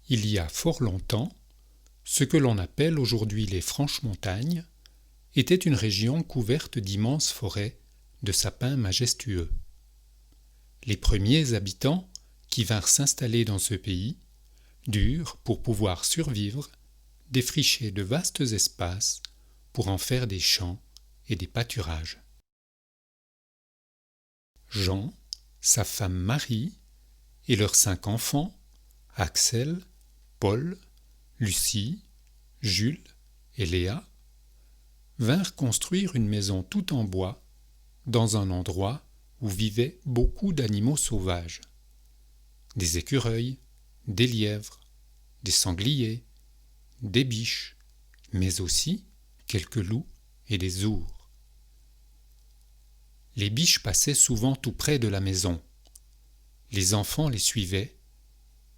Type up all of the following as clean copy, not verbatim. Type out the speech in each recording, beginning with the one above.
Il y a fort longtemps, ce que l'on appelle aujourd'hui les Franches-Montagnes était une région couverte d'immenses forêts de sapins majestueux. Les premiers habitants qui vinrent s'installer dans ce pays durent, pour pouvoir survivre, défricher de vastes espaces pour en faire des champs et des pâturages. Jean, sa femme Marie et leurs 5 enfants, Axel, Paul, Lucie, Jules et Léa, vinrent construire une maison toute en bois dans un endroit où vivaient beaucoup d'animaux sauvages. Des écureuils, des lièvres, des sangliers, des biches, mais aussi quelques loups et des ours. Les biches passaient souvent tout près de la maison. Les enfants les suivaient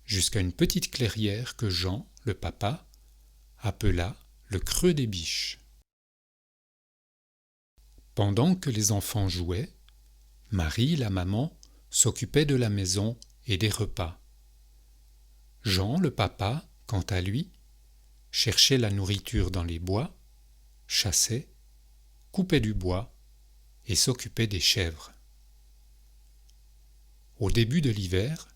jusqu'à une petite clairière que Jean, le papa, appela le creux des biches. Pendant que les enfants jouaient, Marie, la maman, s'occupait de la maison et des repas. Jean, le papa, quant à lui, cherchait la nourriture dans les bois, chassait, coupait du bois et s'occupait des chèvres. Au début de l'hiver,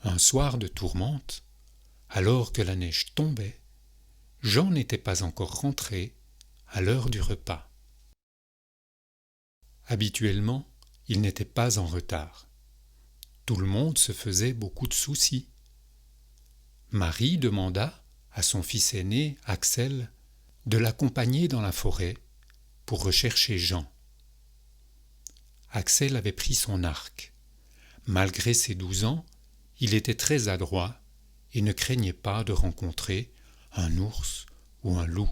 un soir de tourmente, alors que la neige tombait, Jean n'était pas encore rentré à l'heure du repas. Habituellement, il n'était pas en retard. Tout le monde se faisait beaucoup de soucis. Marie demanda à son fils aîné, Axel, de l'accompagner dans la forêt pour rechercher Jean. Axel avait pris son arc. Malgré ses 12 ans, il était très adroit et ne craignait pas de rencontrer un ours ou un loup.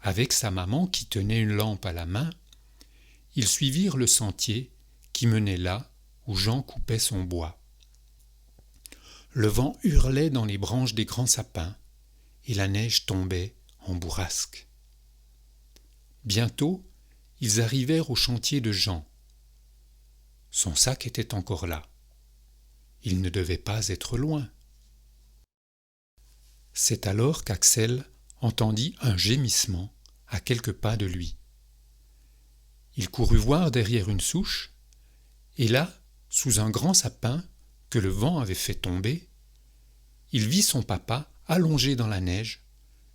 Avec sa maman qui tenait une lampe à la main, ils suivirent le sentier qui menait là où Jean coupait son bois. Le vent hurlait dans les branches des grands sapins et la neige tombait en bourrasque. Bientôt, ils arrivèrent au chantier de Jean. Son sac était encore là. Il ne devait pas être loin. C'est alors qu'Axel entendit un gémissement à quelques pas de lui. Il courut voir derrière une souche, et là, sous un grand sapin que le vent avait fait tomber, il vit son papa allongé dans la neige,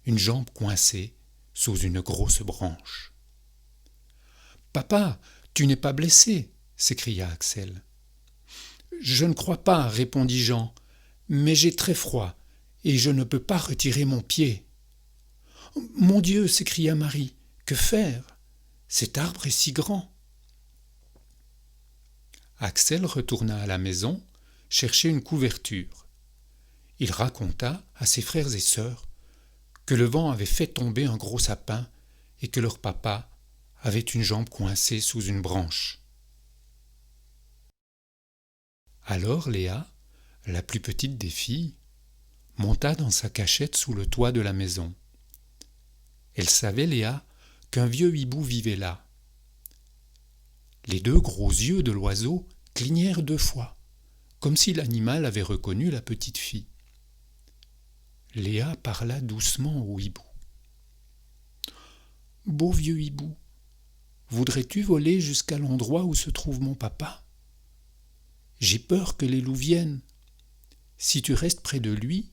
une jambe coincée sous une grosse branche. « Papa, tu n'es pas blessé ?» s'écria Axel. « Je ne crois pas, » répondit Jean, « mais j'ai très froid et je ne peux pas retirer mon pied. »« Mon Dieu !» s'écria Marie, « que faire ? Cet arbre est si grand. » Axel retourna à la maison chercher une couverture. Il raconta à ses frères et sœurs que le vent avait fait tomber un gros sapin et que leur papa avait une jambe coincée sous une branche. Alors Léa, la plus petite des filles, monta dans sa cachette sous le toit de la maison. Elle savait, Léa, qu'un vieux hibou vivait là. Les 2 gros yeux de l'oiseau clignèrent 2 fois, comme si l'animal avait reconnu la petite fille. Léa parla doucement au hibou. « Beau vieux hibou, voudrais-tu voler jusqu'à l'endroit où se trouve mon papa ? J'ai peur que les loups viennent. Si tu restes près de lui,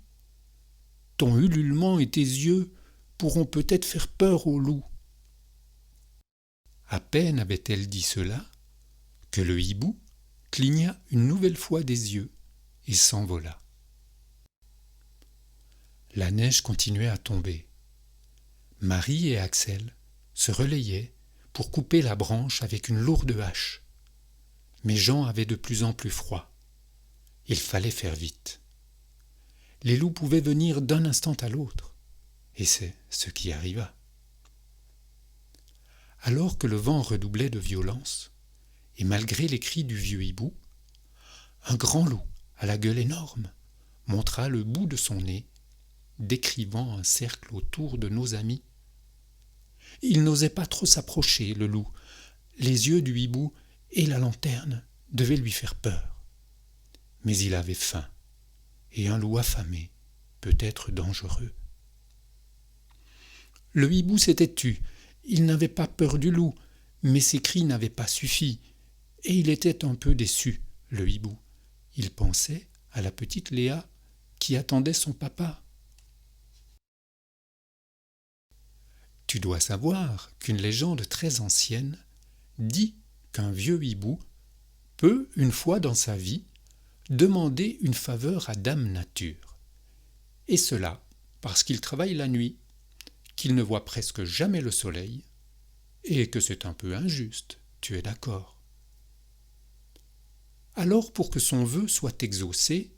ton ululement et tes yeux pourront peut-être faire peur aux loups. » À peine avait-elle dit cela que le hibou cligna une nouvelle fois des yeux et s'envola. La neige continuait à tomber. Marie et Axel se relayaient pour couper la branche avec une lourde hache. Mais Jean avait de plus en plus froid. Il fallait faire vite. Les loups pouvaient venir d'un instant à l'autre, et c'est ce qui arriva. Alors que le vent redoublait de violence, et malgré les cris du vieux hibou, un grand loup, à la gueule énorme, montra le bout de son nez, décrivant un cercle autour de nos amis. Il n'osait pas trop s'approcher, le loup. Les yeux du hibou et la lanterne devaient lui faire peur. Mais il avait faim, et un loup affamé peut être dangereux. Le hibou s'était tu. Il n'avait pas peur du loup, mais ses cris n'avaient pas suffi, et il était un peu déçu, le hibou. Il pensait à la petite Léa qui attendait son papa. Tu dois savoir qu'une légende très ancienne dit qu'un vieux hibou peut, une fois dans sa vie, demander une faveur à Dame Nature. Et cela parce qu'il travaille la nuit, qu'il ne voit presque jamais le soleil, et que c'est un peu injuste, tu es d'accord. Alors, pour que son vœu soit exaucé,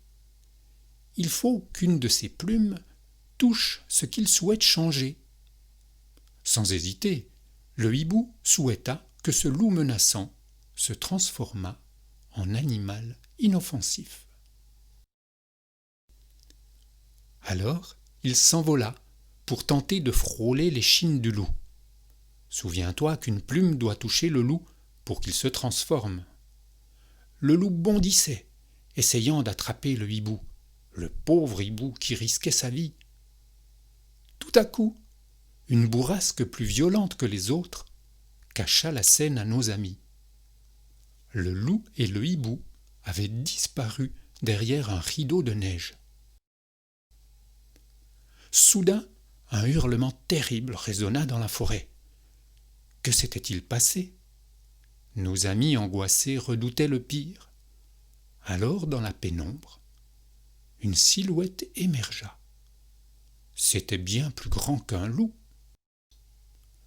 il faut qu'une de ses plumes touche ce qu'il souhaite changer. Sans hésiter, le hibou souhaita que ce loup menaçant se transformât en animal inoffensif. Alors, il s'envola pour tenter de frôler l'échine du loup. Souviens-toi qu'une plume doit toucher le loup pour qu'il se transforme. Le loup bondissait, essayant d'attraper le hibou, le pauvre hibou qui risquait sa vie. Tout à coup, une bourrasque plus violente que les autres cacha la scène à nos amis. Le loup et le hibou avaient disparu derrière un rideau de neige. Soudain, un hurlement terrible résonna dans la forêt. Que s'était-il passé ? Nos amis angoissés redoutaient le pire. Alors, dans la pénombre, une silhouette émergea. C'était bien plus grand qu'un loup.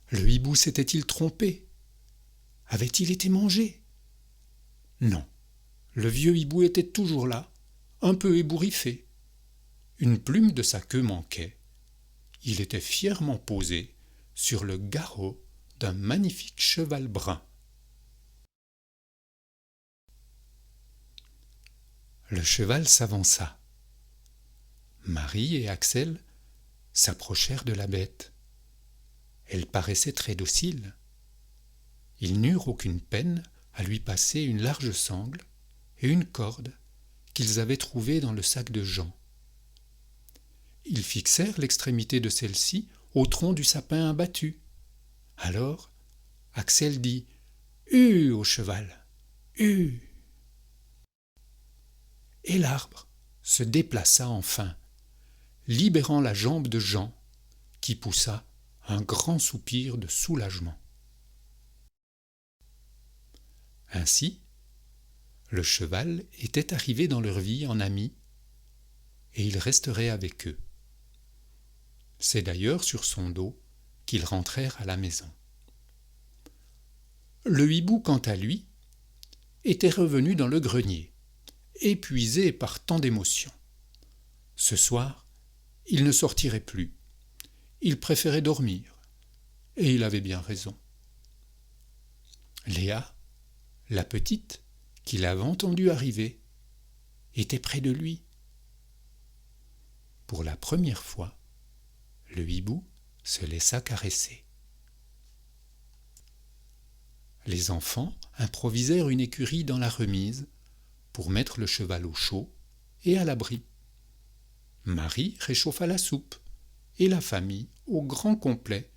Le hibou s'était-il trompé ? Avait-il été mangé ? Non, le vieux hibou était toujours là, un peu ébouriffé. Une plume de sa queue manquait. Il était fièrement posé sur le garrot d'un magnifique cheval brun. Le cheval s'avança. Marie et Axel s'approchèrent de la bête. Elle paraissait très docile. Ils n'eurent aucune peine à lui passer une large sangle et une corde qu'ils avaient trouvée dans le sac de Jean. Ils fixèrent l'extrémité de celle-ci au tronc du sapin abattu. Alors, Axel dit « Hue au cheval, hue !» Et l'arbre se déplaça enfin, libérant la jambe de Jean, qui poussa un grand soupir de soulagement. Ainsi, le cheval était arrivé dans leur vie en ami, et il resterait avec eux. C'est d'ailleurs sur son dos qu'ils rentrèrent à la maison. Le hibou, quant à lui, était revenu dans le grenier, épuisé par tant d'émotions. Ce soir, il ne sortirait plus. Il préférait dormir, et il avait bien raison. Léa, la petite, qui l'avait entendu arriver, était près de lui. Pour la première fois, le hibou se laissa caresser. Les enfants improvisèrent une écurie dans la remise pour mettre le cheval au chaud et à l'abri. Marie réchauffa la soupe et la famille, au grand complet,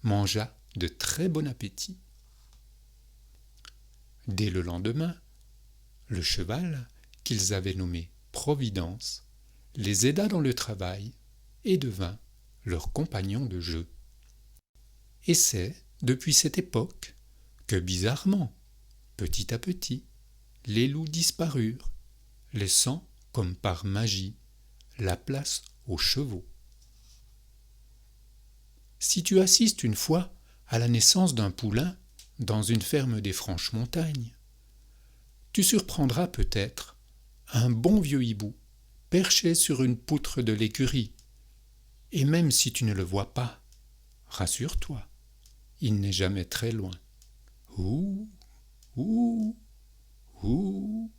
mangea de très bon appétit. Dès le lendemain, le cheval, qu'ils avaient nommé Providence, les aida dans le travail et devint leur compagnon de jeu. Et c'est, depuis cette époque, que bizarrement, petit à petit, les loups disparurent, laissant, comme par magie, la place aux chevaux. Si tu assistes une fois à la naissance d'un poulain dans une ferme des Franches-Montagnes, tu surprendras peut-être un bon vieux hibou perché sur une poutre de l'écurie. Et même si tu ne le vois pas, rassure-toi, il n'est jamais très loin. Ouh, ouh, ouh.